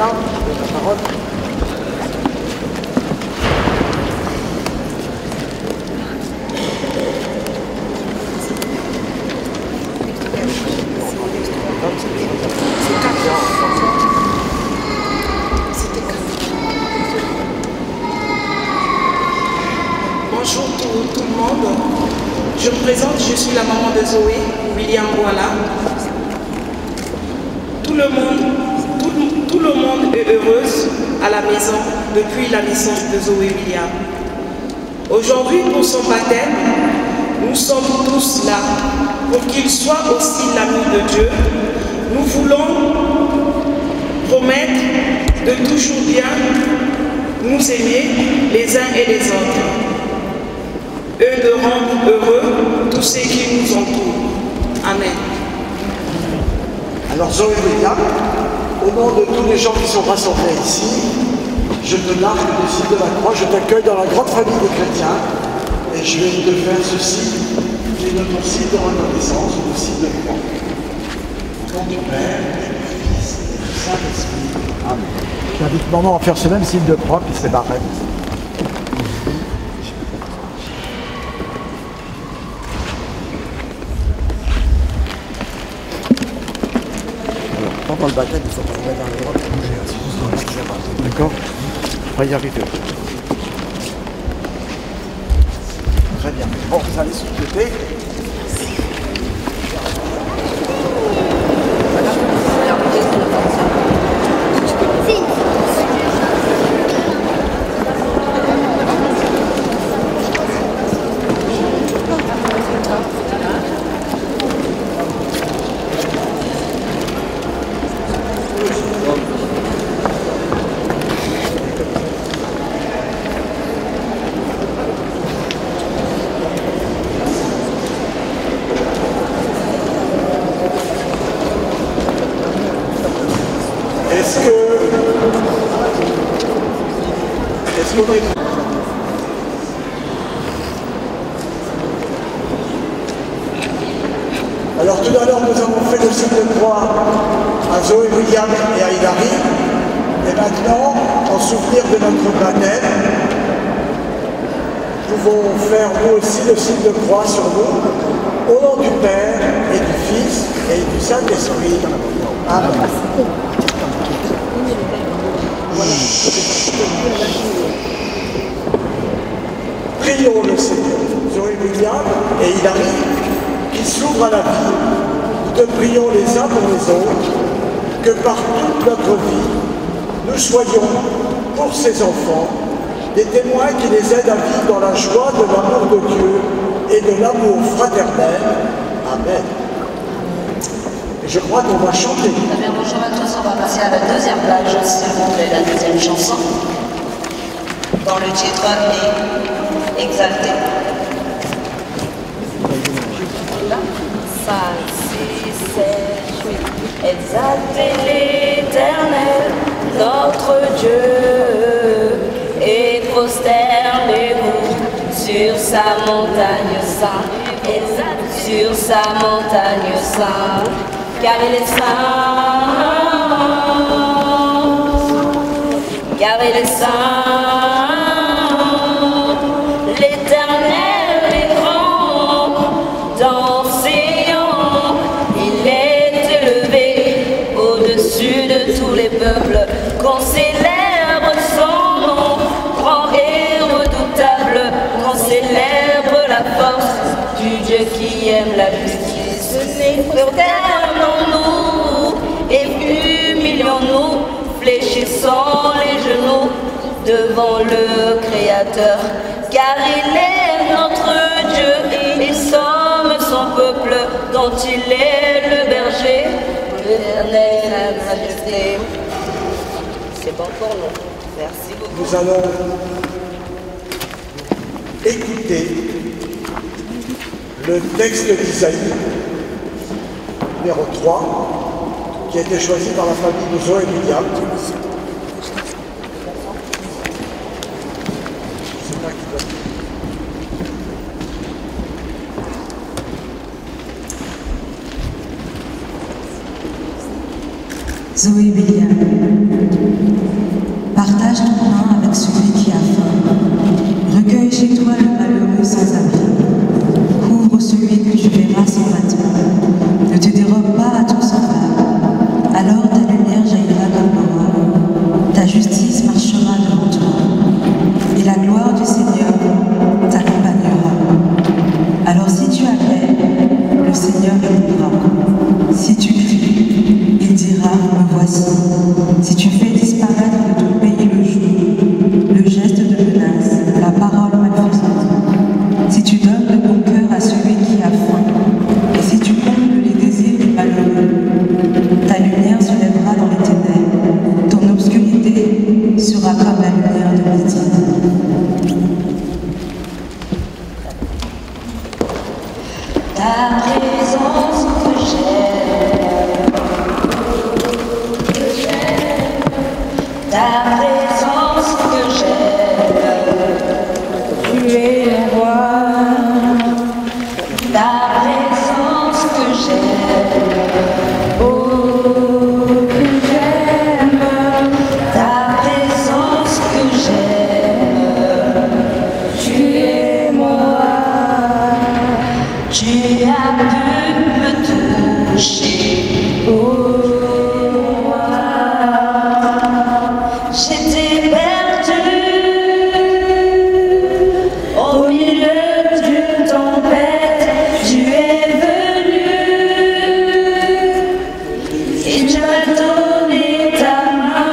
William, vous avez la parole. Bonjour tout le monde. Je me présente, je suis la maman de Zoé, William voilà. Tout le monde est heureuse à la maison depuis la naissance de Zoé William. Aujourd'hui, pour son baptême, nous sommes tous là pour qu'il soit aussi l'ami de Dieu. Nous voulons promettre de toujours bien nous aimer les uns et les autres, et de rendre heureux tous ceux qui nous entourent. Amen. Alors Zoé William, au nom de tous les gens qui sont rassemblés ici, je te largue le signe de la croix, je t'accueille dans la grande famille des chrétiens et je vais te faire ceci, qui est notre signe de reconnaissance, le signe de croix. Au nom du Père, du Fils et du Saint-Esprit. Amen. J'invite maman à faire ce même signe de croix, puis c'est barré. Pendant le baptême, il faut qu'on remette dans les droits pour bouger. D'accord? On va y arriver. Très bien. Bon, vous allez sous-côté. Alors tout à l'heure nous avons fait le signe de croix à Zoé William et à Hilary, et maintenant, en souvenir de notre baptême, nous pouvons faire nous aussi le signe de croix sur nous, au nom du Père et du Fils et du Saint-Esprit. Amen. Prions le Seigneur, Zoé William et Hilary, qui s'ouvrent à la vie. Nous te prions les uns pour les autres, que par toute notre vie, nous soyons, pour ces enfants, des témoins qui les aident à vivre dans la joie de l'amour de Dieu et de l'amour fraternel. Amen. Et je crois qu'on va chanter. Très bien, bonjour à tous, on va passer à la deuxième page, s'il vous plaît, la deuxième chanson. Dans le titre est Exalté. 5, 6, 7, 8. Exaltez l'Éternel, notre Dieu, et prosternez-vous sur sa montagne sainte, sur sa montagne sainte, car il est saint, car il est saint. L'Éternel est grand dans Sion, il est élevé au-dessus de tous les peuples, qu'on célèbre son nom, grand et redoutable, qu'on célèbre la force du Dieu qui aime la justice. Prosternons-nous et humilions-nous, fléchissons les genoux devant le Créateur, car il est notre Dieu et nous sommes son peuple dont il est le berger, l'éternel la majesté. C'est bon pour nous. Merci beaucoup. Nous allons écouter le texte d'Isaïe, numéro 3, qui a été choisi par la famille de Zoé William. Zoé William, partage ton pain avec celui qui a faim. Recueille chez toi le malheureux sans abri. Couvre celui que tu verras sans vêtements. Ne te dérobe pas à ton semblable. Alors ta lumière jaillira comme l'aurore. Ta justice marchera devant toi. Et la gloire du Seigneur t'accompagnera. Alors si tu appelles, le Seigneur répondra. Si tu cries, il dira, me voici. Si tu fais disparaître de ton pays le jour, le geste de menace, la parole malfaisante, si tu donnes de ton cœur à celui qui a faim, et si tu combles les désirs des malheureux, ta lumière se lèvera dans les ténèbres, ton obscurité sera comme la lumière de midi. Ta présence que j'aime, ta présence que j'aime, tu es le roi. Ta présence que j'aime, oh que j'aime, ta présence que j'aime, tu es moi. Tu as pu me toucher, oh moi. J'étais perdue au milieu d'une tempête. Tu es venu et tu m'as donné ta main.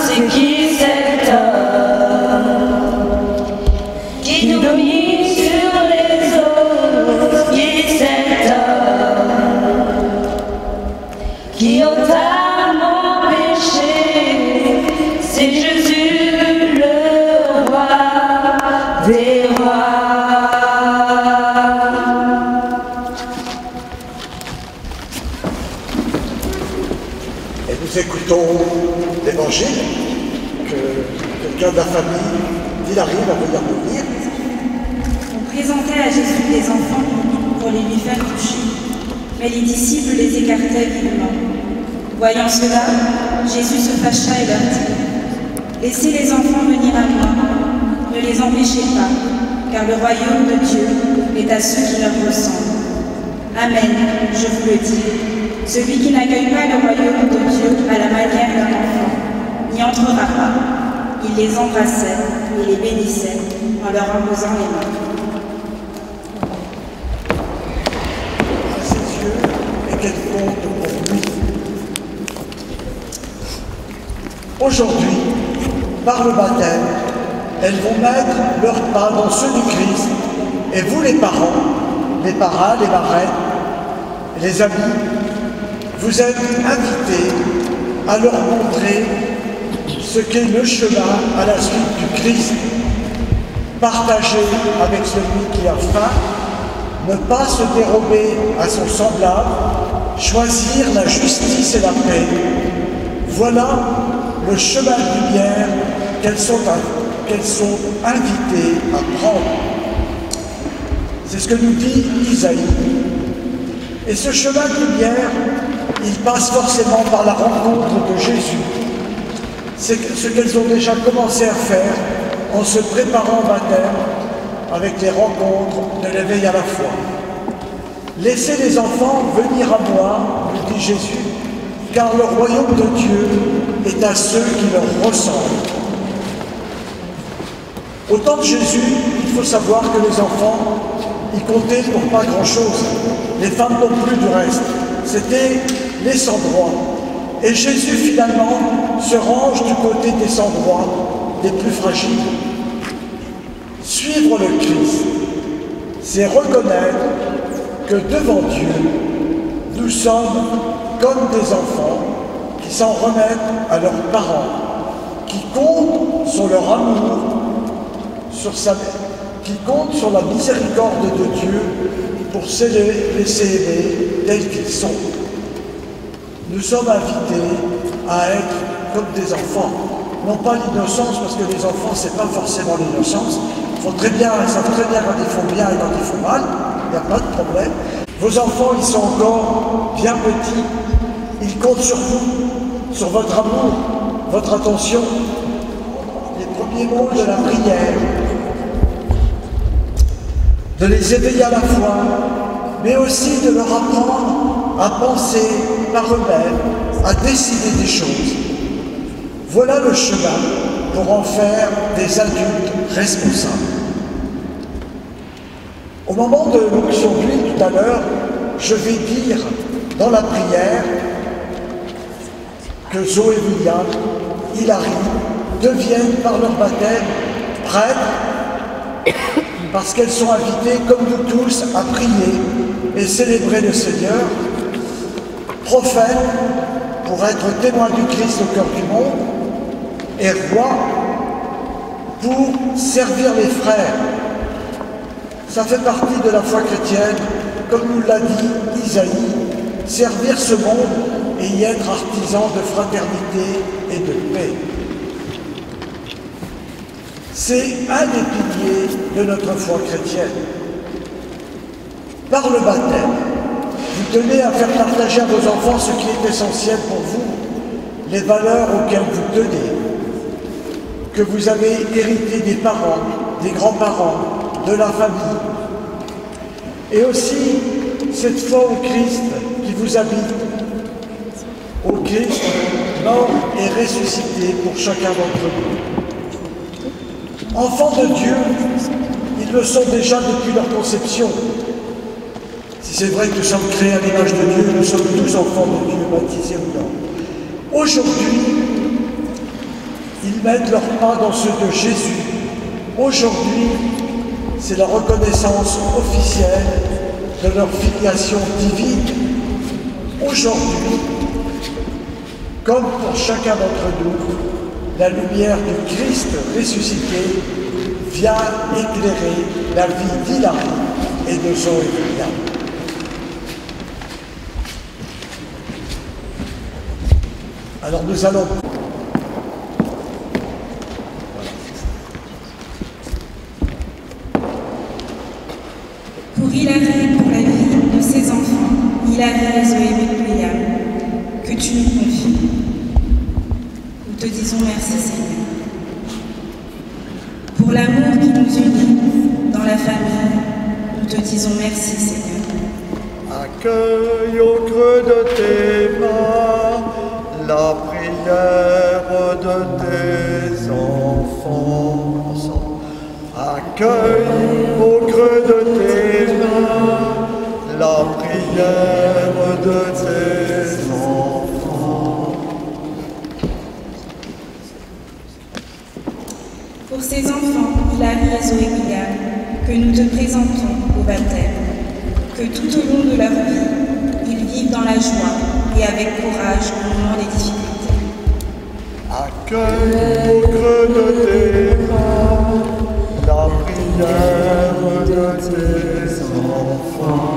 C'est qui cet homme qui domine sur les eaux? Qui cet homme qui ôta mon péché? C'est Jésus le roi des rois. Et nous écoutons l'évangile que quelqu'un de la famille d'Hilary va venir nous lire. On présentait à Jésus des enfants pour les lui faire toucher, mais les disciples les écartaient vivement. Voyant cela, Jésus se fâcha et leur dit: laissez les enfants venir à moi, ne les empêchez pas, car le royaume de Dieu est à ceux qui leur ressemblent. Amen, je vous le dis, celui qui n'accueille pas le royaume de Dieu à la manière d'un enfant n'y entrera pas. Il les embrassait et les bénissait en leur imposant les mains. À ses yeux, et qu'elle compte pour lui. Aujourd'hui, par le baptême, elles vont mettre leurs pas dans ceux du Christ. Et vous les parents, les parrains, les marraines, les amis, vous êtes invités à leur montrer ce qu'est le chemin à la suite du Christ. Partager avec celui qui a faim, ne pas se dérober à son semblable, choisir la justice et la paix. Voilà le chemin de lumière qu'elles sont invitées à prendre. C'est ce que nous dit Isaïe. Et ce chemin de lumière, il passe forcément par la rencontre de Jésus. C'est ce qu'elles ont déjà commencé à faire en se préparant au baptême avec les rencontres de l'éveil à la foi. Laissez les enfants venir à moi, nous dit Jésus, car le royaume de Dieu est à ceux qui leur ressemblent. Au temps de Jésus, il faut savoir que les enfants, ils comptaient pour pas grand-chose. Les femmes non plus du reste. C'était les sans-droits. Et Jésus, finalement, se range du côté des sans-droits, des plus fragiles. Suivre le Christ, c'est reconnaître que devant Dieu, nous sommes comme des enfants qui s'en remettent à leurs parents, qui comptent sur leur amour, qui comptent sur la miséricorde de Dieu pour se laisser aimer tels qu'ils sont. Nous sommes invités à être comme des enfants. Non pas l'innocence, parce que les enfants, c'est pas forcément l'innocence. Ils savent très bien quand ils font bien et quand ils font mal. Il n'y a pas de problème. Vos enfants, ils sont encore bien petits. Ils comptent sur vous. sur votre amour, votre attention, les premiers mots de la prière, de les éveiller à la foi, mais aussi de leur apprendre à penser par eux-mêmes, à décider des choses. Voilà le chemin pour en faire des adultes responsables. Au moment de l'onction d'huile tout à l'heure, je vais dire dans la prière que Zoé William, Hilary deviennent par leur baptême prêtres parce qu'elles sont invitées, comme nous tous, à prier et célébrer le Seigneur, prophètes pour être témoins du Christ au cœur du monde, et rois pour servir les frères. Ça fait partie de la foi chrétienne, comme nous l'a dit Isaïe, servir ce monde et y être artisan de fraternité et de paix. C'est un des piliers de notre foi chrétienne. Par le baptême, vous tenez à faire partager à vos enfants ce qui est essentiel pour vous, les valeurs auxquelles vous tenez, que vous avez hérité des parents, des grands-parents, de la famille, et aussi cette foi au Christ qui vous habite, au Christ mort et ressuscité pour chacun d'entre nous. Enfants de Dieu, ils le sont déjà depuis leur conception. Si c'est vrai que nous sommes créés à l'image de Dieu, nous sommes tous enfants de Dieu, baptisés ou non. Aujourd'hui, ils mettent leurs pas dans ceux de Jésus. Aujourd'hui, c'est la reconnaissance officielle de leur filiation divine. Aujourd'hui, comme pour chacun d'entre nous, la lumière du Christ ressuscité vient éclairer la vie d'Hilary et de Zoé William. Alors nous allons... Pour Hilary et pour la vie de ses enfants, Hilary et Zoé William, que tu nous confies. Nous te disons merci, Seigneur. Pour l'amour qui nous unit dans la famille, nous te disons merci, Seigneur. Accueille au creux de tes mains la prière de tes enfants. Accueille au creux de tes mains la prière de tes enfants. Pour ces enfants, Hilary et Zoé William, que nous te présentons au baptême, que tout au long de leur vie, ils vivent dans la joie et avec courage au moment des difficultés. Accueille au creux de tes mains la prière de tes enfants.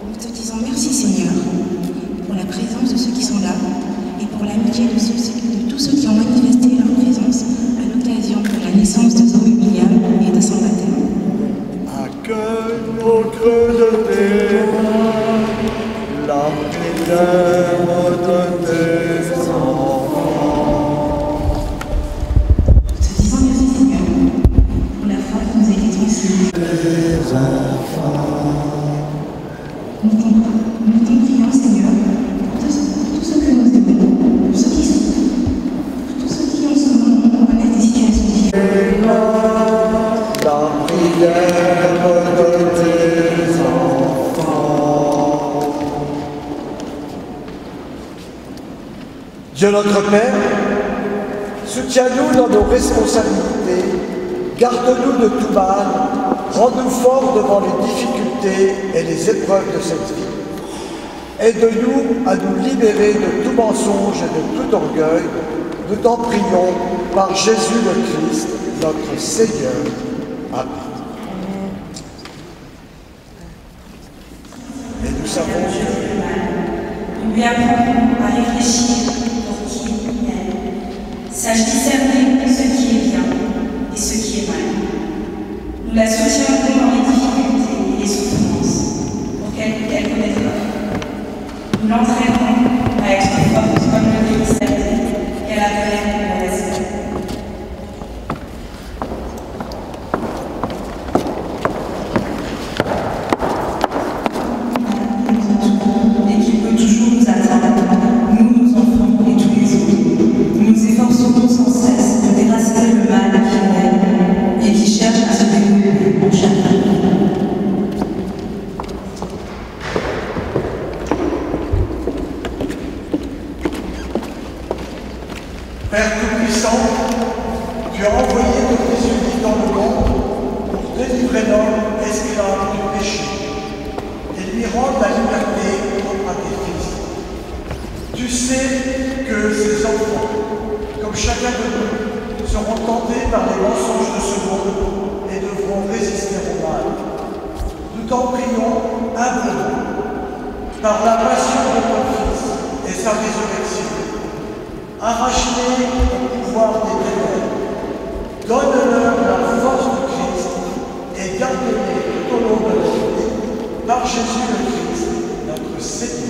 Nous te disons merci, Seigneur, pour la présence de ceux qui sont là et pour l'amitié de tous ceux qui ont manifesté leur présence à l'occasion de la naissance de Zoé William et de son baptême. Accueille au creux de tes mains la prière de tes enfants. Nous te disons merci, Seigneur, pour la foi qui nous a été transmise. Tes enfants. Nous t'en prions, Seigneur, pour tous ceux que nous aimons, pour ceux qui souffrent, pour tous ceux qui en ce moment connaissent des situations difficiles. La prière de tes enfants. Dieu notre Père, soutiens-nous dans nos responsabilités, garde-nous de tout mal, rends-nous forts devant les difficultés et les épreuves de cette vie. Aide-nous à nous libérer de tout mensonge et de tout orgueil. Nous t'en prions par Jésus le Christ, notre Seigneur. Amen. Et nous savons que Nous lui apprenons à réfléchir pour qui il est. Sache discerner ce qui est bien et ce qui est mal. Nous la soutiendrons l'entraînerons à être forte comme le ministère et à la paix et le respect. Et qui peut toujours nous atteindre, nous, nos enfants et tous les autres. Nous nous efforcerons sans cesse de déraciner le mal qui règne et qui cherche à se développer en chacun. Père Tout-Puissant, tu as envoyé ton Fils unique dans le monde pour délivrer l'homme esclave du péché et lui rendre la liberté propre à tes fils. Tu sais que ces enfants, comme chacun de nous, seront tentés par les mensonges de ce monde et devront résister au mal. Nous t'en prions humblement, par la passion de ton Fils et sa résurrection. Arrache-les au pouvoir des ténèbres, donne-leur la force du Christ et garde-les tout au long de leur vie, par Jésus le Christ, notre Seigneur.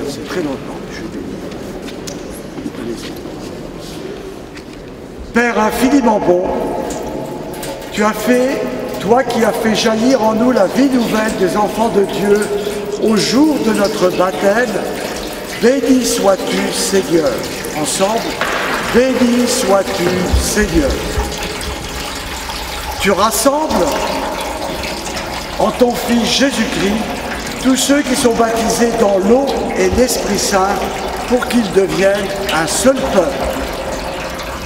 C'est très longtemps. Père infiniment bon, tu as fait, toi qui as fait jaillir en nous la vie nouvelle des enfants de Dieu au jour de notre baptême, béni sois-tu Seigneur. Ensemble, béni sois-tu Seigneur. Tu rassembles en ton Fils Jésus-Christ tous ceux qui sont baptisés dans l'eau et l'Esprit Saint pour qu'ils deviennent un seul peuple.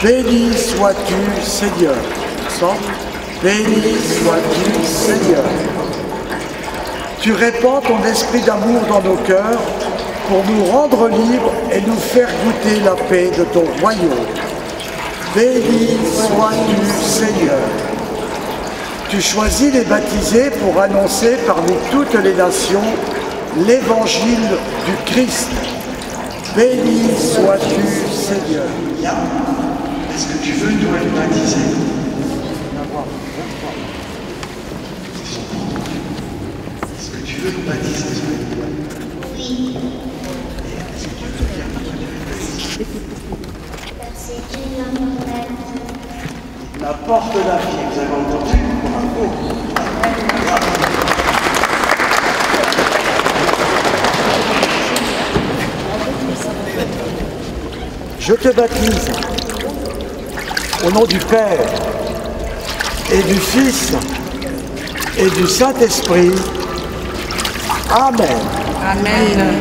Béni sois-tu, Seigneur. Ensemble, béni sois-tu, Seigneur. Tu répands ton esprit d'amour dans nos cœurs pour nous rendre libres et nous faire goûter la paix de ton royaume. Béni sois-tu, Seigneur. Tu choisis les baptisés pour annoncer parmi toutes les nations l'évangile du Christ. Béni sois-tu, Seigneur. Est-ce que tu veux nous être baptisé? Est-ce que tu veux nous baptiser? Oui. Est-ce que tu veux dire notre Dieu? Merci Dieu, La porte de la vie, vous avez entendu? Bravo. Je te baptise au nom du Père et du Fils et du Saint-Esprit. Amen. Amen.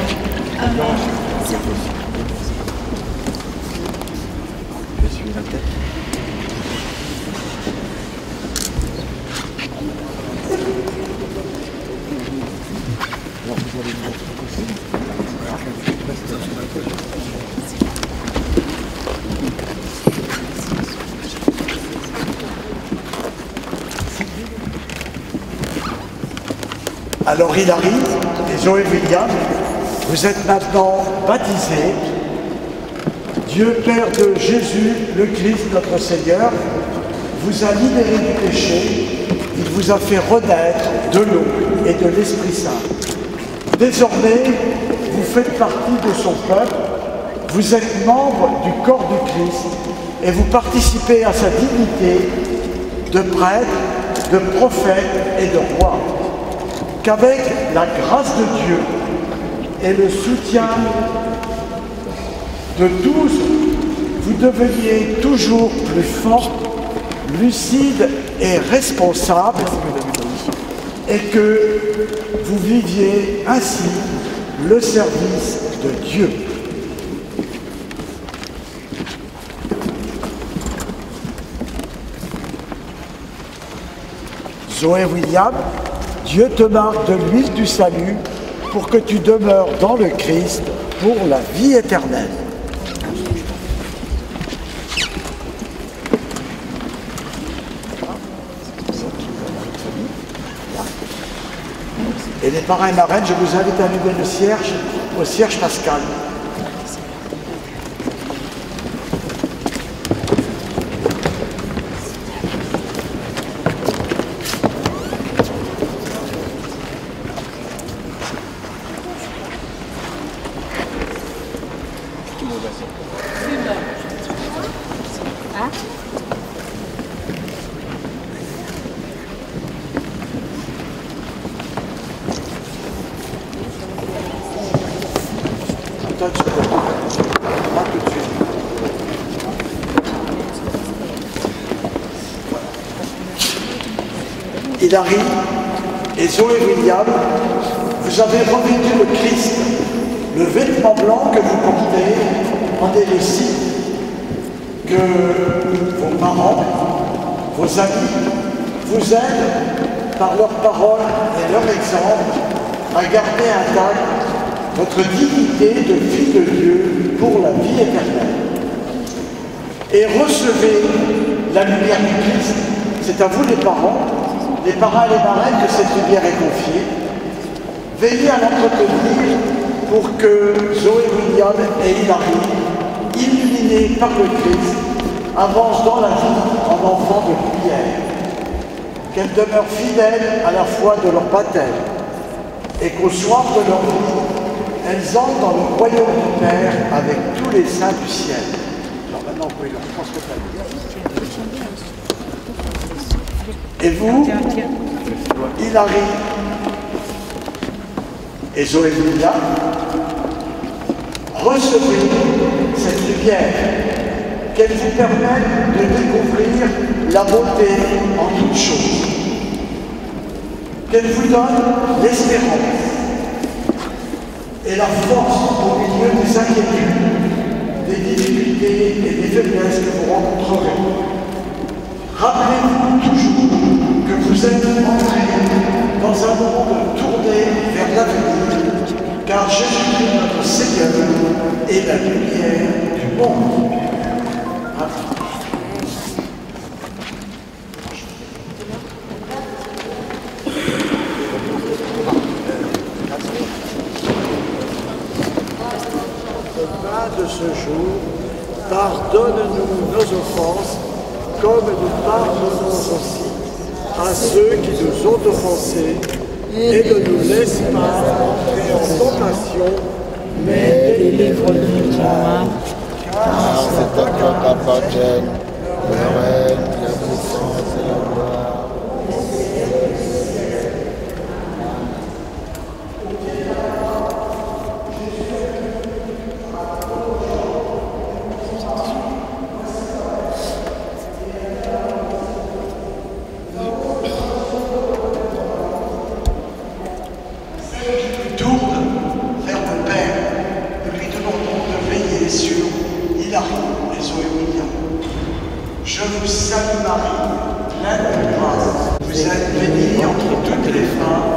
Alors il arrive, et Zoé William, vous êtes maintenant baptisés. Dieu Père de Jésus, le Christ, notre Seigneur, vous a libéré du péché, il vous a fait renaître de l'eau et de l'Esprit Saint. Désormais, vous faites partie de son peuple, vous êtes membre du corps du Christ et vous participez à sa dignité de prêtre, de prophète et de roi. Qu'avec la grâce de Dieu et le soutien de tous, vous deveniez toujours plus forts, lucides et responsables, et que vous viviez ainsi le service de Dieu. Zoé William, Dieu te marque de l'huile du salut pour que tu demeures dans le Christ pour la vie éternelle. Et les parrains et marraines, je vous invite à allumer le cierge au cierge pascal. Hilary et Zoé William, vous avez revêtu le Christ, le vêtement blanc que vous portez en des récits que vos parents, vos amis vous aident par leurs paroles et leur exemple à garder intacte votre dignité de fille de Dieu pour la vie éternelle. Et recevez la lumière du Christ. C'est à vous les parents et les marraines que cette lumière est confiée. Veillez à l'entretenir pour que Zoé William et Hilary, illuminés par le Christ, avancent dans la vie en enfants de prière. Qu'elles demeurent fidèles à la foi de leur baptême et qu'au soir de leur vie, elles entrent dans le royaume du Père avec tous les saints du ciel. Alors maintenant, vous pouvez leur transmettre la lumière. Et vous, Hilary et Zoé William, recevez cette lumière, qu'elle vous permette de découvrir la beauté en toutes choses, qu'elle vous donne l'espérance et la force au milieu des inquiétudes, des difficultés et des faiblesses que vous rencontrerez. Rappelez-vous toujours que vous êtes entrés dans un monde tourné vers l'avenir, car Jésus-Christ, notre Seigneur, est la lumière du monde. De ce jour, pardonne-nous nos offenses, comme nous pardonnons aussi à ceux qui nous ont offensés, et ne nous laisse pas entrer en tentation, mais délivre-nous du mal. Car c'est à toi qu'appartiennent le règne, la puissance et la gloire. Je vous salue Marie, pleine de grâce. Vous êtes bénie entre toutes les femmes,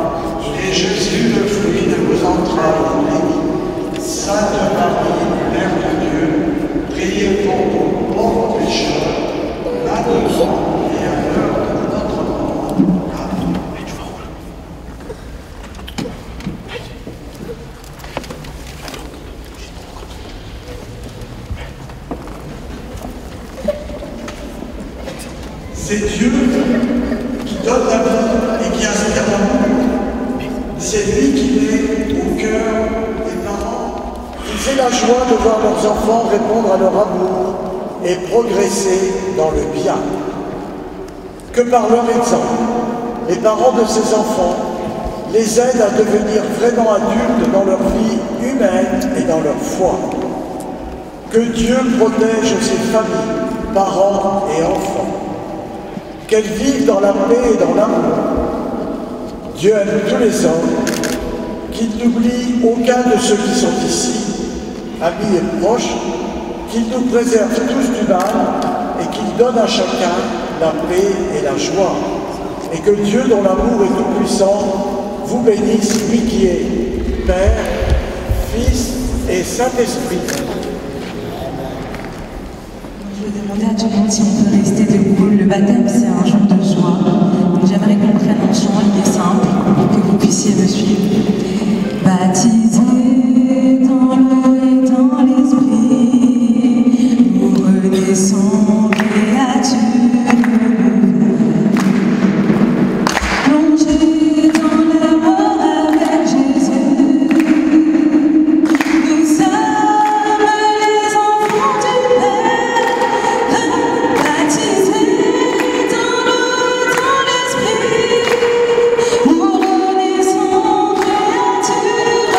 et Jésus, le fruit de vos entrailles, béni. Sainte Marie, Mère de Dieu, priez pour nous pauvres pécheurs, maintenant et à l'heure de notre mort. Amen. C'est Dieu qui donne la vie et qui inspire l'amour. C'est lui qui met au cœur des parents. Ils aient la joie de voir leurs enfants répondre à leur amour et progresser dans le bien. Que par leur exemple, les parents de ces enfants les aident à devenir vraiment adultes dans leur vie humaine et dans leur foi. Que Dieu protège ces familles, parents et enfants. Qu'elles vivent dans la paix et dans l'amour. Dieu aime tous les hommes, qu'il n'oublie aucun de ceux qui sont ici, amis et proches, qu'il nous préserve tous du mal et qu'il donne à chacun la paix et la joie. Et que Dieu, dont l'amour est tout-puissant, vous bénisse, lui qui est Père, Fils et Saint-Esprit. Je vais demander à tout le monde si on peut rester debout. Le baptême, c'est un jour de joie. j'aimerais qu'on prenne en chant, il est simple, que vous puissiez me suivre. Baptisé dans l'eau et dans l'esprit, nous renaissons créatures nouvelles. Plongés dans l'amour avec Jésus, nous sommes les enfants du Père, baptisés dans l'eau et dans l'esprit, nous renaissons créatures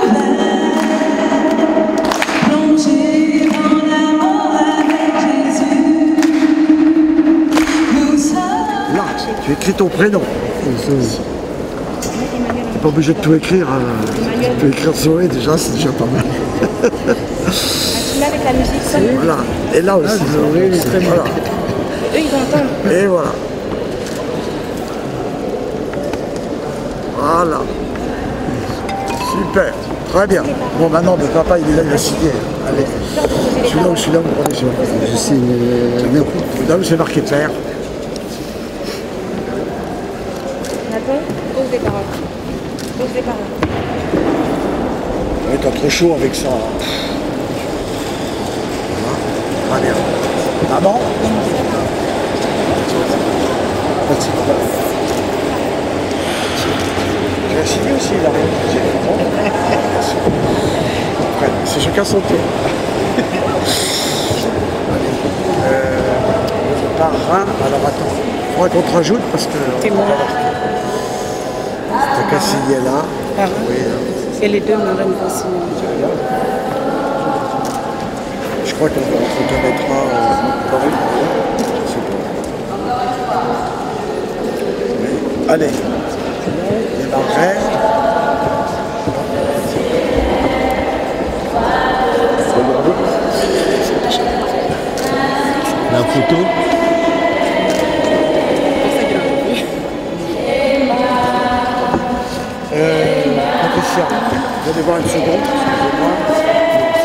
nouvelles. Plongés dans l'amour avec Jésus, nous sommes... Là, tu écris ton prénom. Tu n'es pas obligé de tout écrire. Tu peux écrire Zoé déjà, c'est déjà pas mal. Là, avec la musique, ça. Voilà. Et là aussi. Zoé, il est très bien. Voilà. Eux, ils entendent. Et voilà. Voilà. Super. Très bien. Bon, maintenant, le papa, il est là, il a signé. Allez. Celui-là ou celui-là, vous prenez celui-là. Je signe Là où c'est marqué père. Nathan, pose des paroles. Pose des paroles. Ouais, t'as trop chaud avec ça. Voilà. Très bien. Maman. Tu as signé aussi, là. Après, c'est chacun son tour. Parrain, alors attends, il faudra qu'on te rajoute parce que... Témoin. T'as qu'à signer là. Parrain. Oui, Et les deux marraines vont signer. je crois qu'on te mettra dans une. Je sais pas. Mais, allez, les marraines. la photo. Patricia, vous allez voir une seconde, excusez-moi. Ça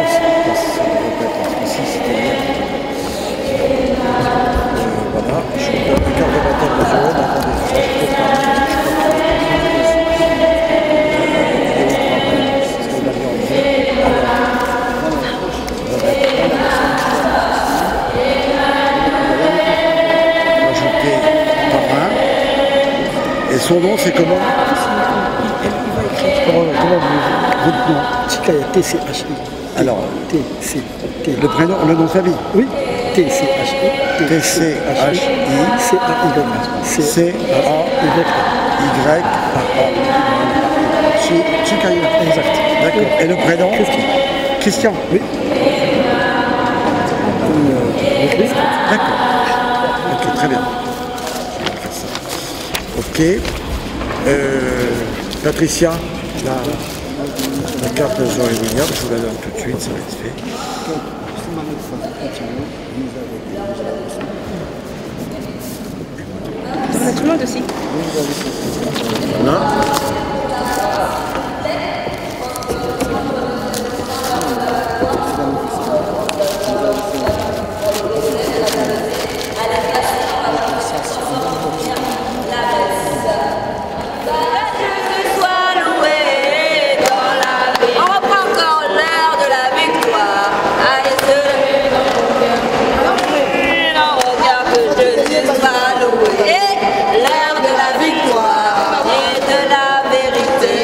devrait pas être ici, c'était bien. Voilà, je vous donne le carte de baptême de Zoé, attendez, je peux pas. Et son nom, c'est comment? Comment votre nom? Chikaya, TCHI. Alors, TC. le prénom, le nom de famille? Oui, TCHI. TCHI. C-A-Y. Chikaya. Exact. D'accord. Et le prénom? Christian. Christian? Oui. D'accord. Ok, très bien. Ok. Patricia, la carte de Zoé Williams, je vous la donne tout de suite, ça va être fait. On a tout le monde aussi. Voilà. L'heure de la victoire et de la vérité.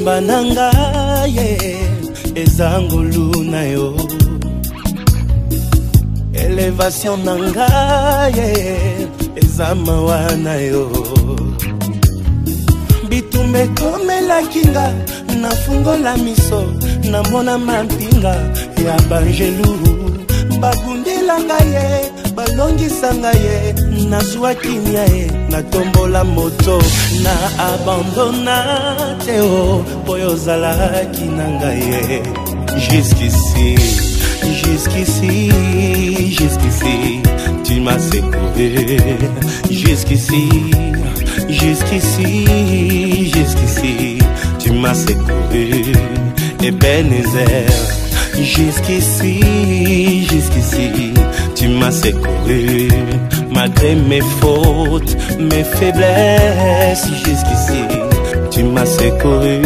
Bananga ye ezangulu na yo elevation nanga ye ezamawa na yo bitume komela kinga nafungola miso namona mampinga ya banjelu babundelanga ye balongisanga ye nazwa kinya ye natombola moto na abandona teo poyo zalaki nanga ye jusqu'ici tu m'as secouru jusqu'ici tu m'as secouru Ebenezer jusqu'ici tu m'as secouru malgré mes fautes, mes faiblesses. Jusqu'ici tu m'as secouru.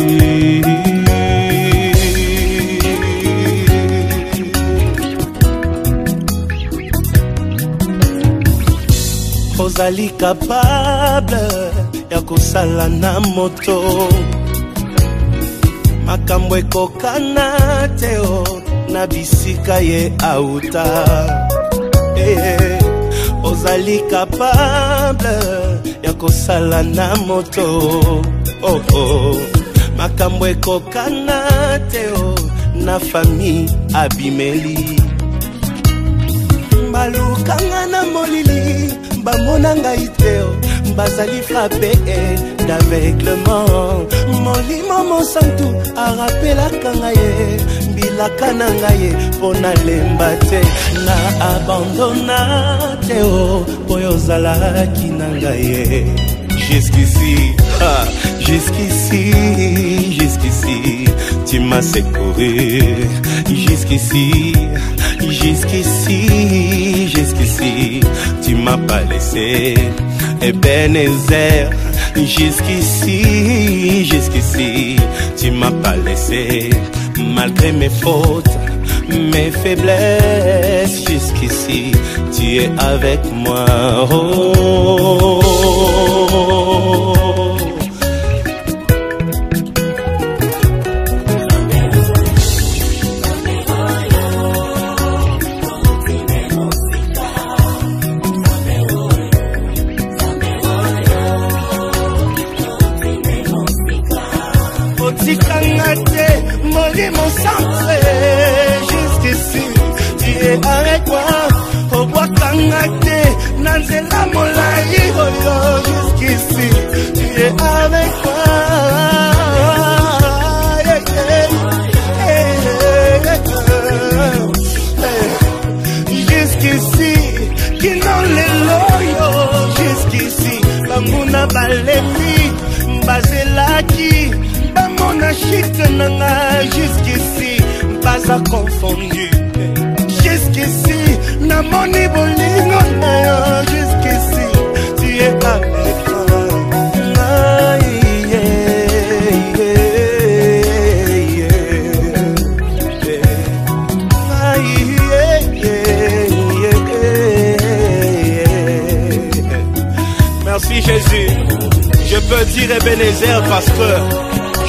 Ozali capable ya kosala na moto makambo ekokana teo na bisika ye auta ozali capable ya kosala na moto makambo ekokana teo na famille abimeli balukanga na molili bamona ngai teo bazali frappé d'aveuglement molimo mosantu arapelaka ngai mbilaka na ngai mpo nalemba te na abandona teo oyo ozalaki na ngai jusqu'ici jusqu'ici tu m'as secouru jusqu'ici tu m'as pas laissé Ebenezer jusqu'ici tu m'as pas laissé malgré mes fautes mes faiblesses jusqu'ici tu es avec moi Mon centre, jusqu'ici, tu es avec moi. qui n'ont les loyaux jusqu'ici. Bamuna balevi, bazelaki, bamona chite nanga jusqu'ici. Baza confondu, jusqu'ici, namoni bolingo na yo jusqu'ici. Tu es avec moi. Merci Jésus, je peux dire Ebenezer parce que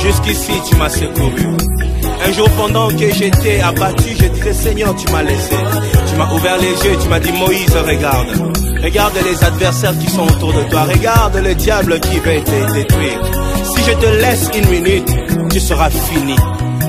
jusqu'ici tu m'as secouru. Un jour pendant que j'étais abattu, je disais Seigneur tu m'as laissé. Tu m'as ouvert les yeux, tu m'as dit Moïse regarde. Regarde les adversaires qui sont autour de toi, regarde le diable qui va te détruire. Si je te laisse une minute, tu seras fini.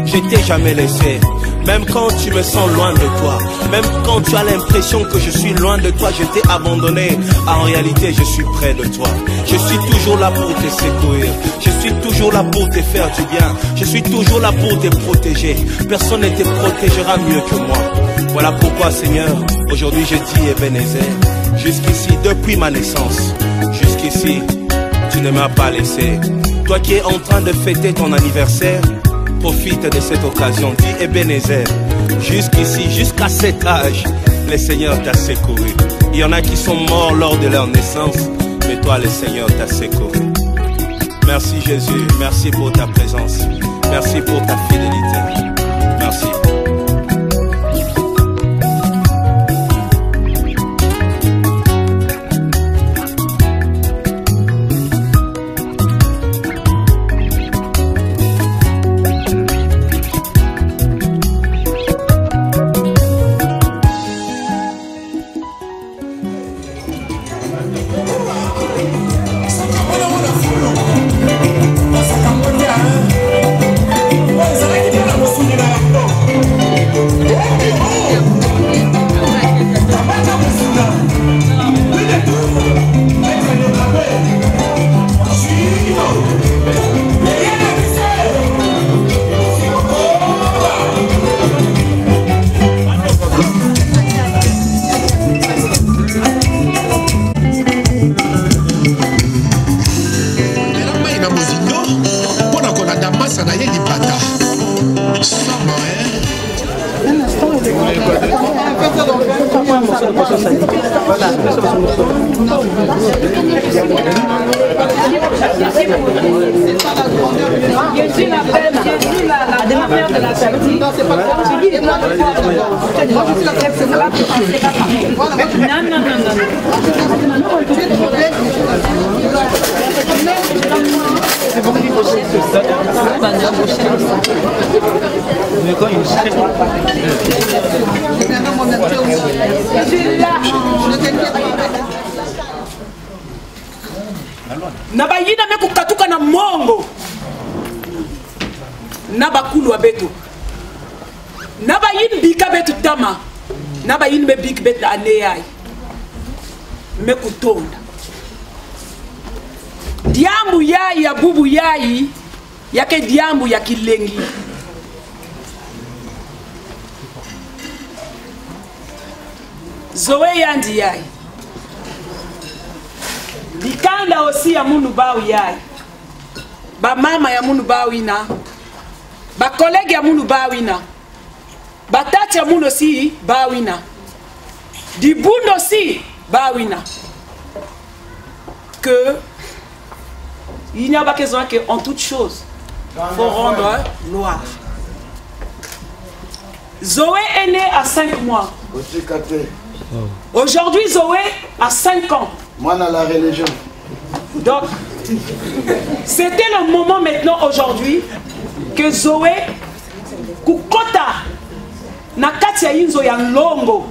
Je t'ai jamais laissé. Même quand tu me sens loin de toi, même quand tu as l'impression que je suis loin de toi, je t'ai abandonné. En réalité, je suis près de toi. Je suis toujours là pour te secourir. Je suis toujours là pour te faire du bien. Je suis toujours là pour te protéger. Personne ne te protégera mieux que moi. Voilà pourquoi, Seigneur, aujourd'hui je dis Ebenezer. Jusqu'ici, depuis ma naissance, jusqu'ici, tu ne m'as pas laissé. Toi qui es en train de fêter ton anniversaire, profite de cette occasion, dis Ebenezer, jusqu'ici, jusqu'à cet âge, le Seigneur t'a secouru. Il y en a qui sont morts lors de leur naissance, mais toi, le Seigneur t'a secouru. Merci Jésus, merci pour ta présence, merci pour ta fidélité. Merci. Nabayina me kukatuka na mongo nabakulu abetu nabayin bika betu tama nabayin me bik bet aneyai me kutonda diambu yai ya bubu yai yake diambu ya kilengi Zoé yandi yai Dikanda aussi ya munu bawu yai ba mama ya munu bawina ba collègue ya munu bawina ba tati ya munu aussi bawina di bundo aussi bawina que il n'y a pas besoin que en toute chose faut rendre gloire. Zoé est née à 5 mois. Aujourd'hui Zoé a 5 ans. Moi dans la religion. Donc, c'était le moment maintenant aujourd'hui que Zoé kukota na kati ya inzo ya longo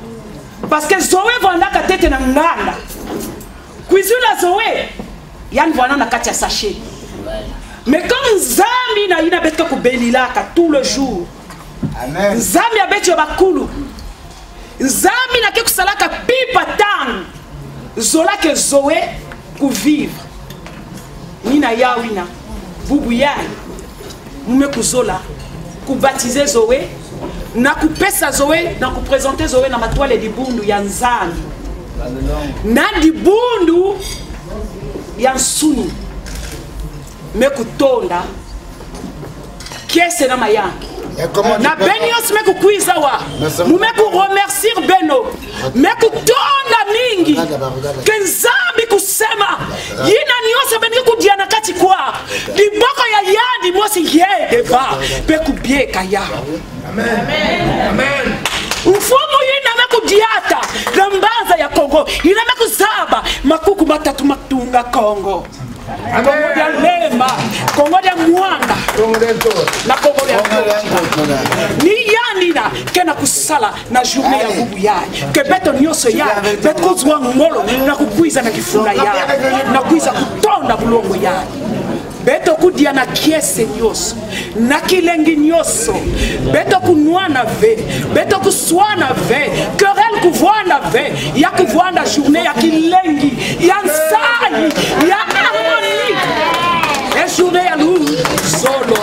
parce que Zoé vandaka tete na nganda kuizula Zoé yani vwana na kati ya sachet mais comme Nzambi na ina betka kubelilaka tout le jour. Amen. Nzambi abeti bakulu Nzambi na ke kusalaka pipa tang zola que Zoé ku vivre nina yawina bubu yai mume kuzola ku baptiser Zoé nakupesa Zoé nakupresente Zoé na matwale libundu ya nzambi na libundu ya nsuni mekutonda kiese na mayanki na beni yose mekukwiza wa mumeku beno mekutonda mingi kenzambi kusema yina niyose beni kudiana kati kwa liboko ya yandi mosi yedeva pekubieka ya amen ufumu yina mekudiata na mbaza ya Kongo yina mekuzaba makuku matatu matunga Kongo Kongo dia Lema, Kongo dia Mwanga, na Kongo dia ni yanina kena kusala na journée ya bubu ya ke beto nyoso ya beto zwa ngolo na kukwiza na kifuna ya na kuiza kutonda bulongo ya beto kudia na kiese nyoso na kilengi nyoso beto kunwana ve beto kuswana ve querelle kuvwana ve ya kuvwana journée ya kilengi ya nsai ya harmonie et journée ya nous solo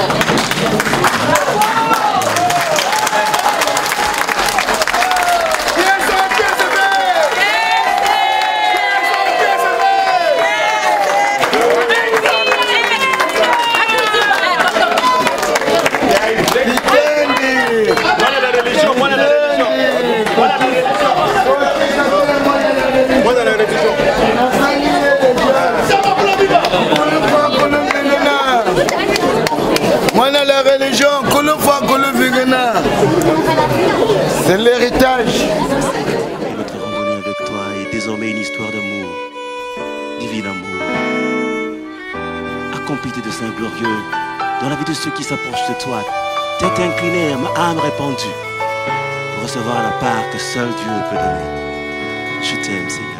c'est l'héritage. Et notre randonnée avec toi est désormais une histoire d'amour, divin amour. Accompli de saints glorieux, dans la vie de ceux qui s'approchent de toi, tête inclinée, ma âme répandue, pour recevoir la part que seul Dieu peut donner. Je t'aime, Seigneur.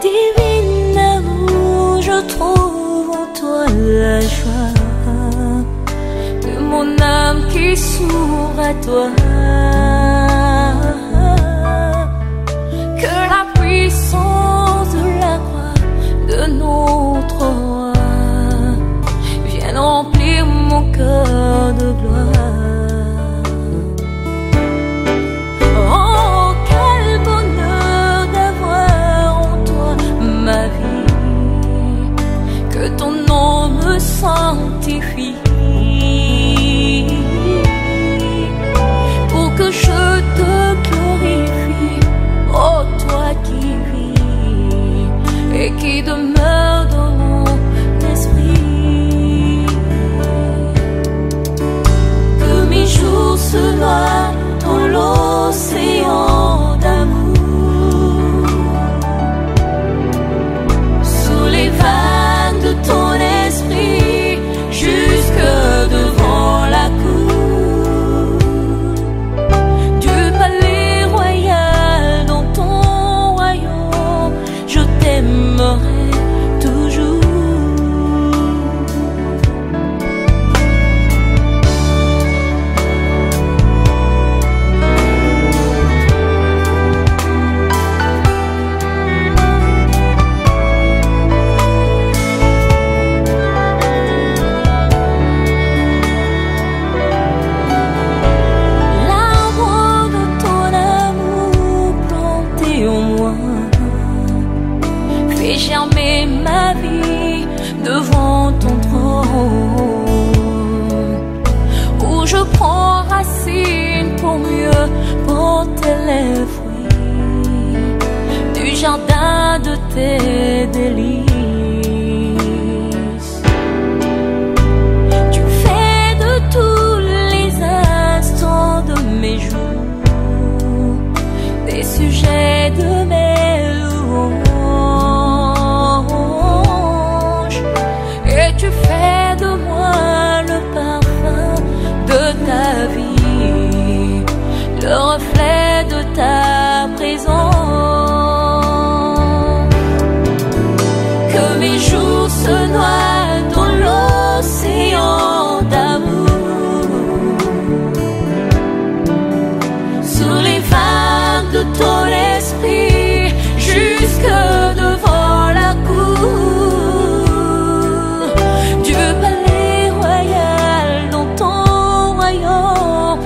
Divin amour, je trouve en toi la joie de mon âme qui s'ouvre à toi. Que la puissance de la croix de notre roi vienne remplir mon cœur de gloire. Oh, quel bonheur d'avoir en toi ma vie, que ton nom me sanctifie. Que je te glorifie, oh toi qui vis et qui demeure dans mon esprit. Que mes jours se noient dans l'océan d'amour, sous les vagues de ton esprit, jusque devant la cour. Toujours. L'arbre de ton amour planté en moi fait germer ma vie devant ton trône, où je prends racine pour mieux porter les fruits du jardin de tes délices. Tu fais de tous les instants de mes jours des sujets de mes louanges. Et tu fais de moi le parfum de ta vie, le reflet de ta présence. Que mes jours se noient dans l'océan d'amour, sous les vagues de ton esprit, jusque devant la cour. Du palais royal dans ton royaume,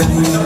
Oh,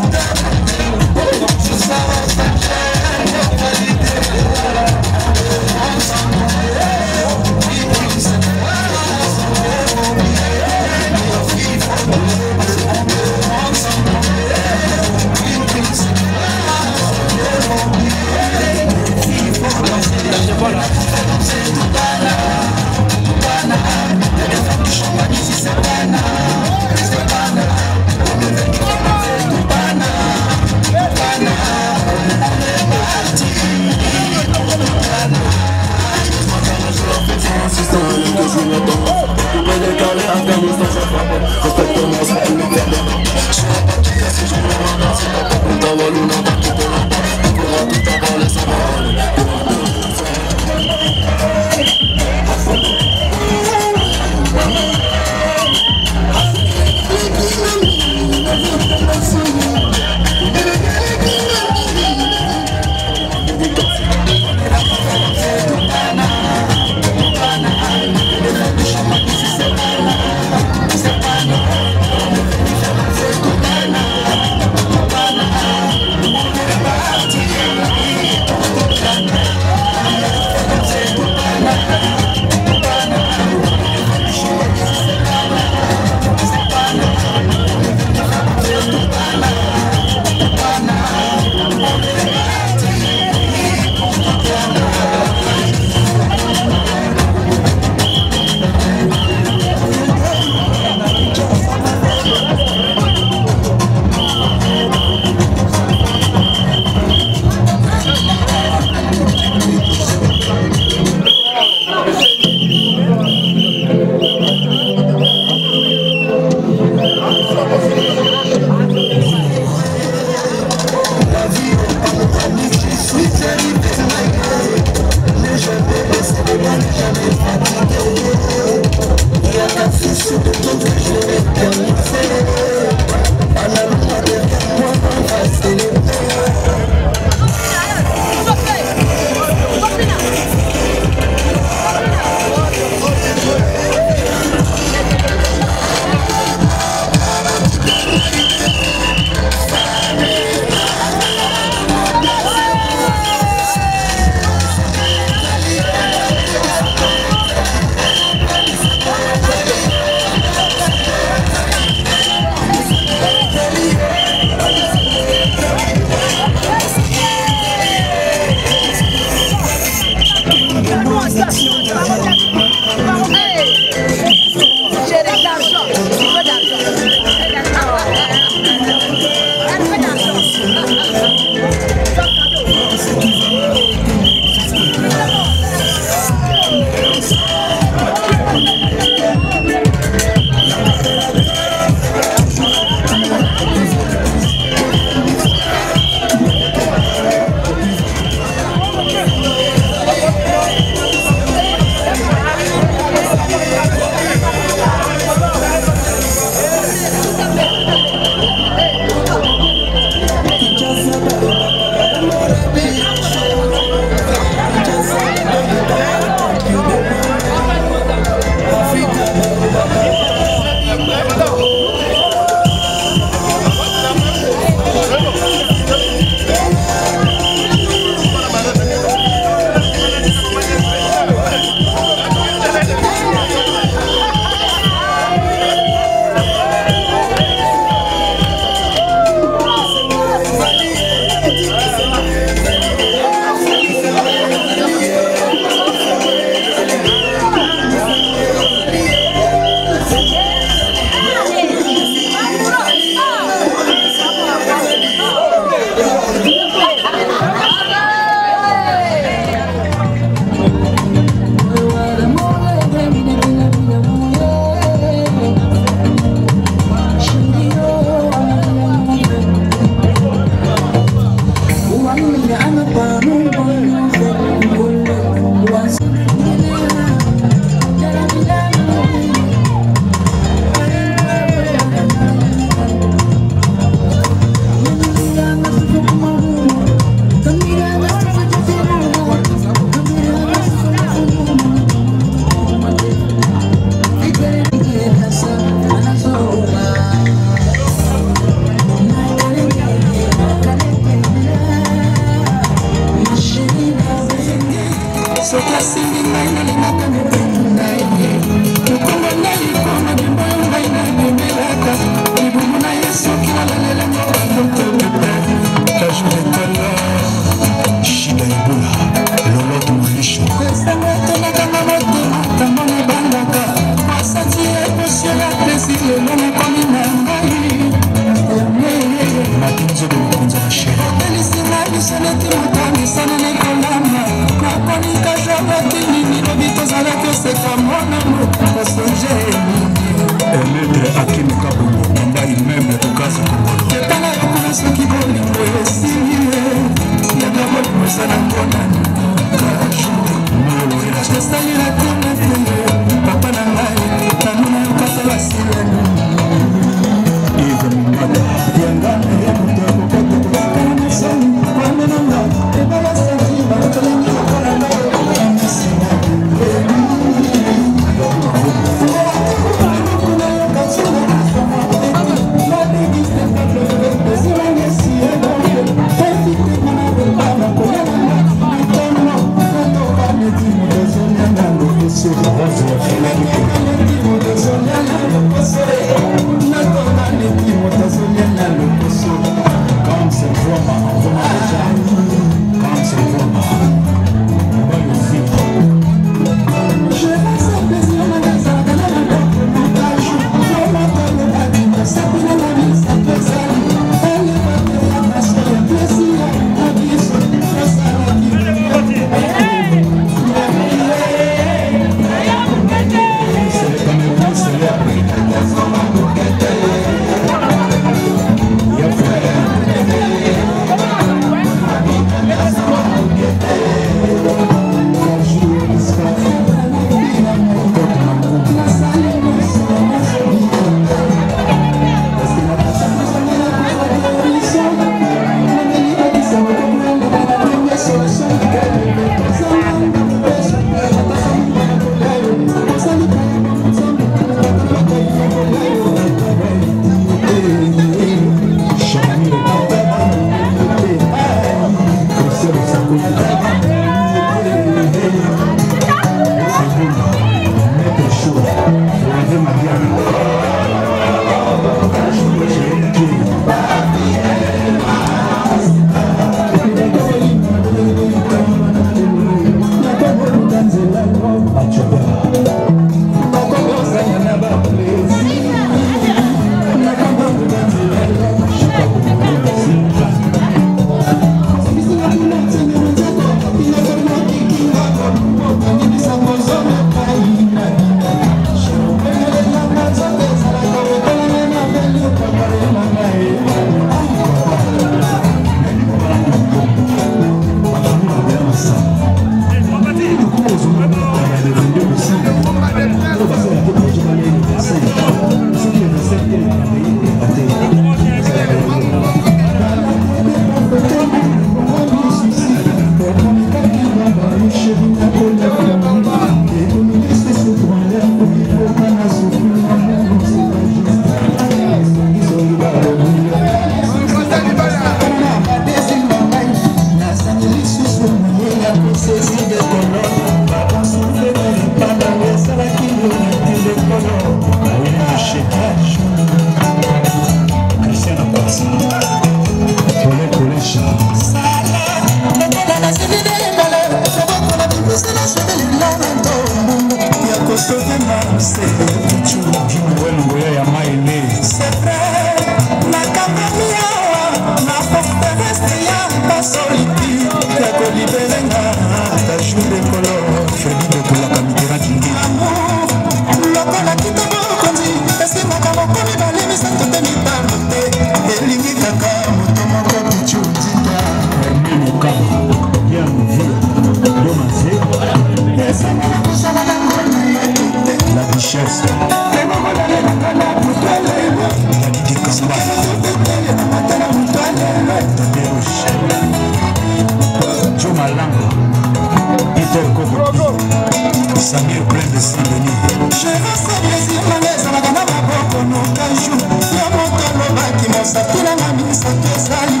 Samir plein de Saint-Denis. Je veux ce plaisir, ma mère, ça va gagner ma boque, non, qu'un jour. Y'a mon tolo, qui m'a sorti la mamie, ça te sali.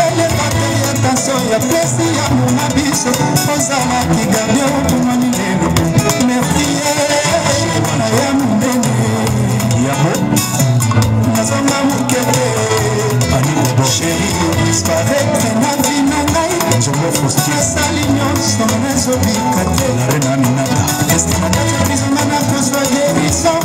Elle est pas attention, y'a plaisir, y'a mon abysse. Posana qui garde au tout disparaître na vie na ngai nasali nyonso nazobika te estinakati prizonga na kozwa guérison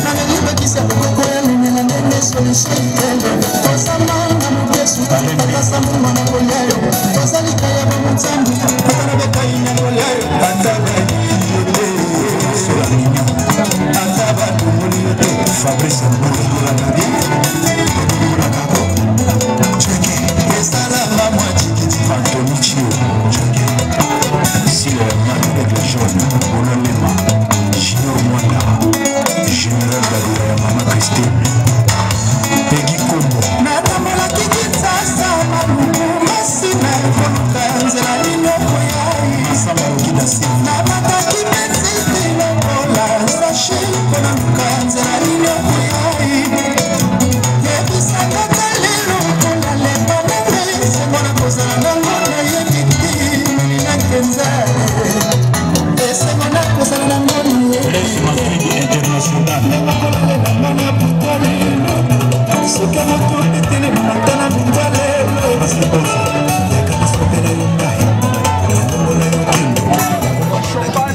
nalelibakisa lokoko ya memela ndenge solution itende tozamanga mobesu atasa muma na koliayo tozalika ya bamotambu ata na bekai na koliayo ata bayote solanina ata batumoli yo te fabrice mbolololanabi esalama mwa tikiti antonichio si le mari avec le jaune bololema junior mwanda général badura ya mama Christine Peggy Kombo natambolaki kisasa malumu masina ekoluka nzela linoko yai samarokinasi namataki petiti lokola sashi mpona luka nzela linoko yai yebisaka kalelo mpona lebanenge sembona kozala nango nayekiti melinakenzale esengona kozala nango soki moto etele matana mingale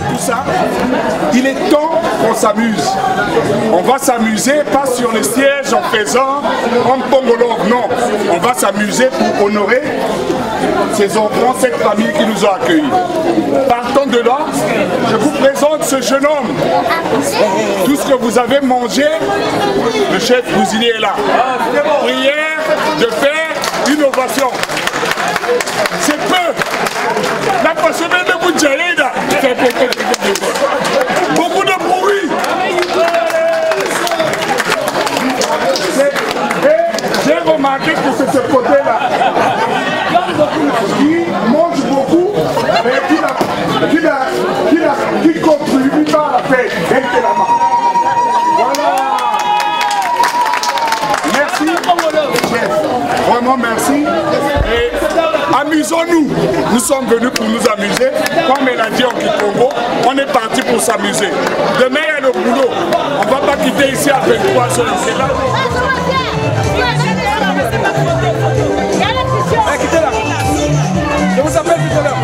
tout ça, il est temps qu'on s'amuse. On va s'amuser, pas sur les sièges en faisant comme Pongolov, non. On va s'amuser pour honorer ces enfants, cette famille qui nous a accueillis. Partant de là, je vous présente ce jeune homme. Tout ce que vous avez mangé, le chef cuisinier est là. Prière de faire une ovation. C'est peu. La personne de Boudjaïda fait beaucoup de bruit. Et j'ai remarqué que c'est ce côté-là qui mange beaucoup et qui contribue pas à la paix. Voilà. Merci. Vraiment merci. Et amusons-nous. Nous sommes venus pour nous amuser. Comme elle a dit en Kikongo, on est parti pour s'amuser. Demain, il y a le boulot. On ne va pas quitter ici à 23 heures. C'est là. Quittez là. Je vous appelle tout à l'heure.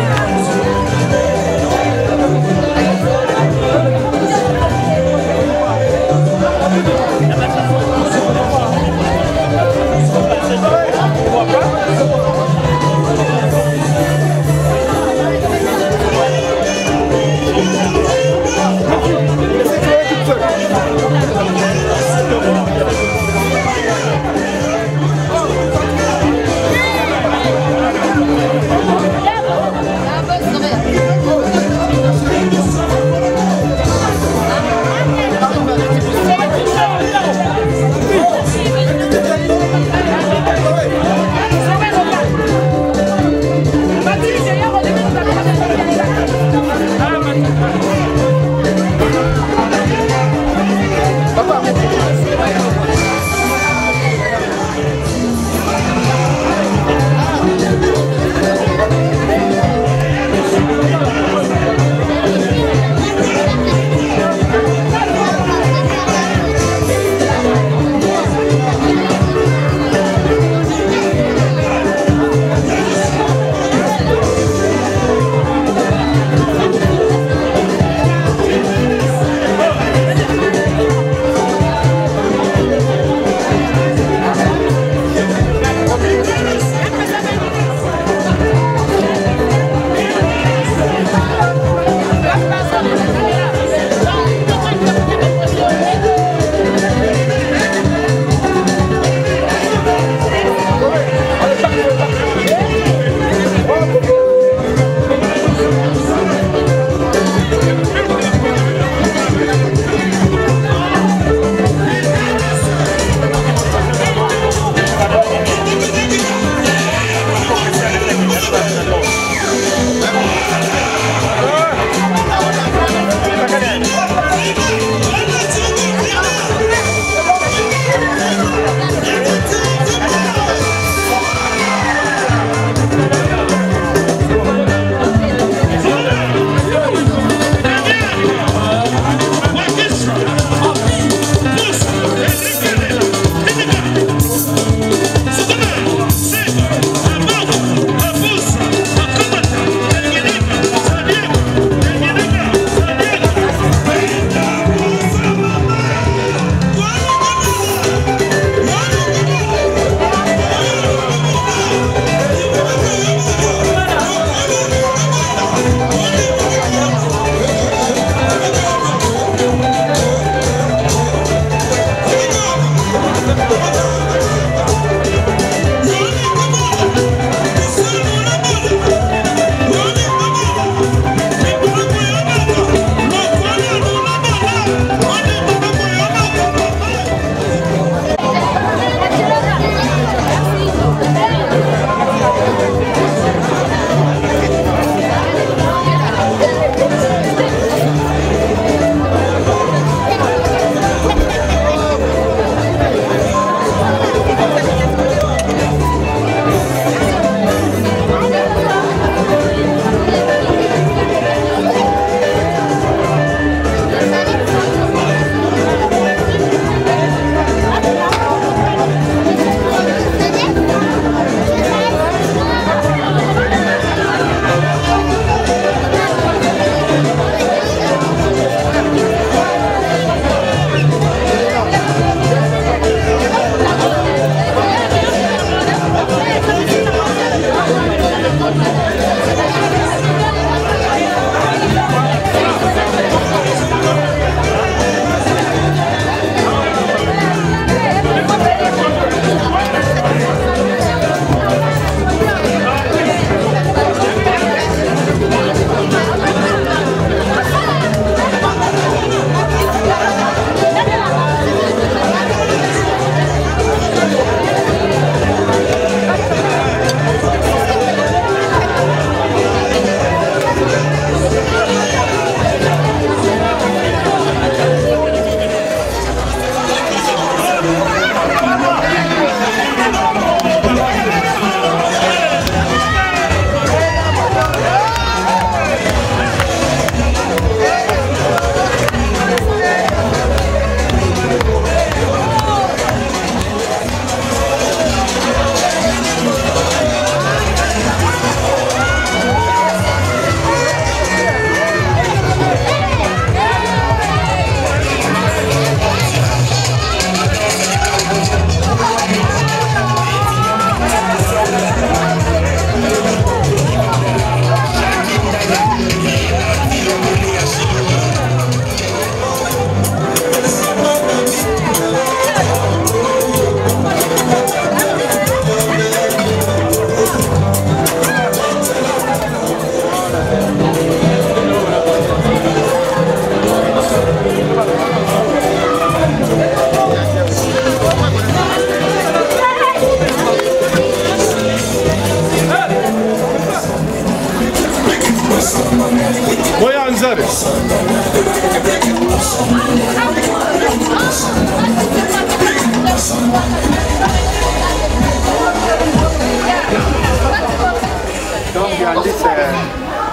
Donc Gandhi c'est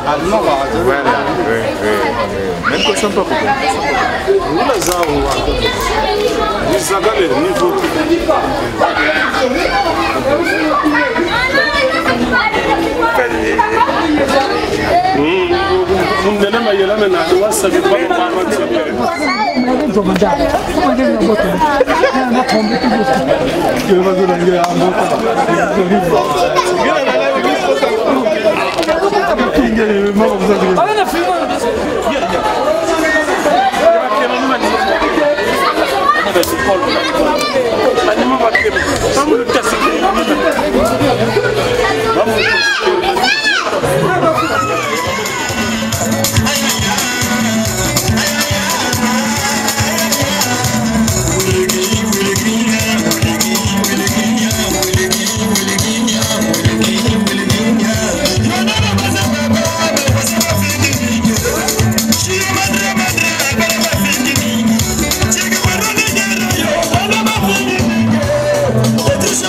allemand. Voilà, oui. Même que ça ne peut pas. Nous les avons. Ils ont le niveau. This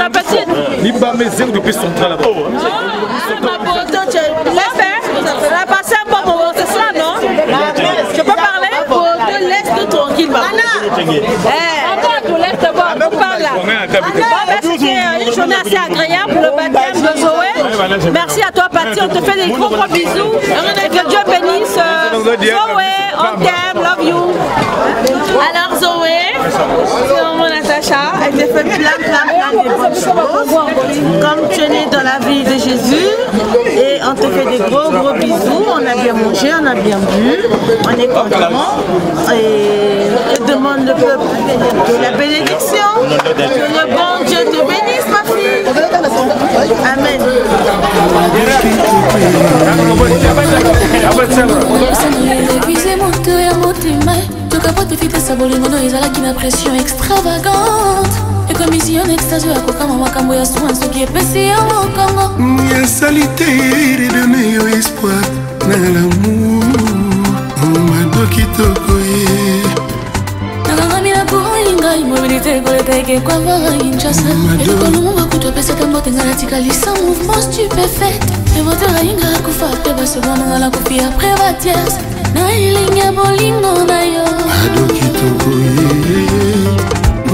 la petite. Liba Mézère depuis Central là-bas. Ça a passé un bon moment, c'est ça, non? Je peux parler? Laisse-nous tranquille, maman. Encore, tu laisses voir, on parle là. C'était une journée assez agréable pour le baptême de Zoé. Merci à toi, Patty, on te fait des gros bisous. Que Dieu bénisse. Zoé, on t'aime, love you. Alors Zoé, c'est maman Natacha, elle te fait plein de bonnes choses. Comme tu es née dans la vie de Jésus, et on te fait des gros bisous. On a bien mangé, on a bien bu, on est content. Et je demande le peuple de la bénédiction. Que le bon Dieu te bénisse, ma fille. Amen. Pression extravagante et comme ici en extase à koka mama kambo ya soin ce qui est passé en Congo ya salité de donner espoir dans l'amour madoki tokoye nanga mina boinga immobilité koleta ke kwa Kinshasa et kolumba kutopesa kambo tengala tikalisa mouvement stupéfait et votre inga kufa pe basebana la kufi après va tierce na ilinga bolingo na yo madoki tokoye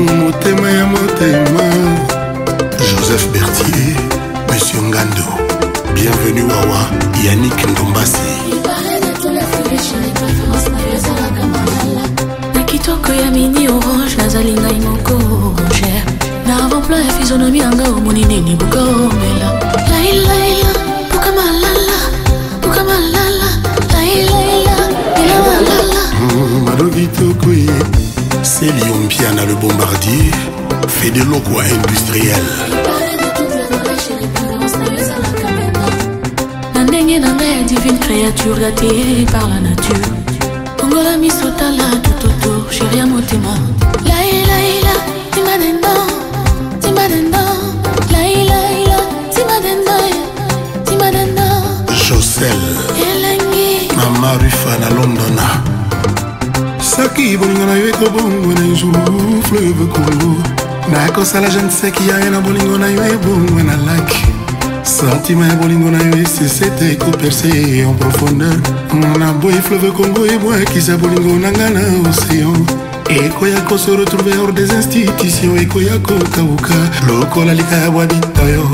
motema ya motema Joseph Berthier Monsieur Ngando bienvenue Wawa Yannick Ndombasi nakitoko ya mini orange nazali ngai moko cher na avant-plan ya physionomie yanga omoni nini bukomela lailaila bukamalala lailaila ilamalala madoki tokoye c'est Lyon Piana le bombardier fait de locaux industriels Nandenge nanga ya divine créature gâtée par la nature Kongola misotala tout autour chérie à motema Laïla, timadendo Laïla, timadendo Jocel Elengi Mama Rufa na Londona Saki bolingo na yo ekobongo na jour fleuve Congo nakosala je ne sais qui a na bolingo na yo ebongo na lac sentiment ya bolingo na yo esesete ekoperce en profondeur na boye fleuve Congo ebwakisa bolingo na nga na océan ekoya kose retrouver hors des institutions ekoya kokauka lokola lika ya bwa bitoyo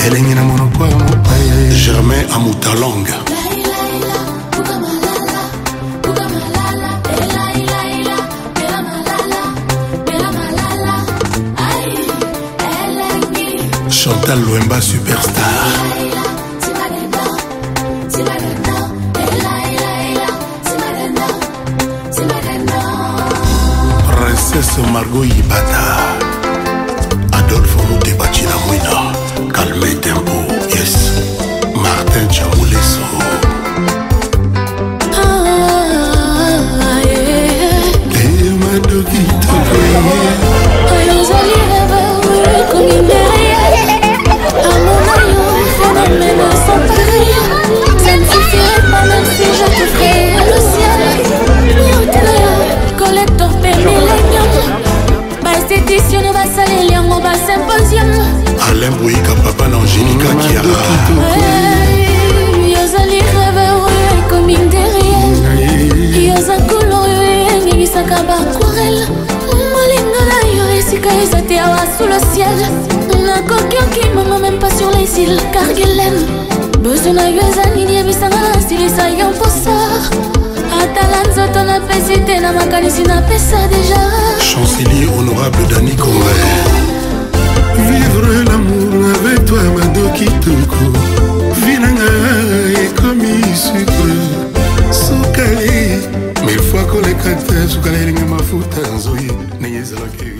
elengi na monoko ya mopaya Germain Amutalong Chantal Louemba superstar Princesse Margot Ibata Adolphe Moutebachina Mouina Calme Tempo yes Martin Chamoulesso Madoki phénomène sans pareil. Ça ne suffirait pas même si je te ferais le ciel. Collector Millennium. Ma esthéticienne va saler l'yango bas symposium. Alain Bouika papa n'Angélica Kiara. Yozali rêve comme une derrière. Yoza couleur Nisaka Bakurel. Molinga la yo esika ezate awa sous le ciel. Na kokioki maman même pas sur les îles Kerguelen. Besoin na yo ezanini ebisanga na silisa yo mposa. Atala nzoto na pesite na makanisi na pesa déjà. Chancelier honorable Dani Conré. Vivre l'amour avec toi Madoki Toko. Vinanga est comme sucre. Sukali. Mais fois qu'on les cante, sukali linga mafuta nzoi. Nenye zalake.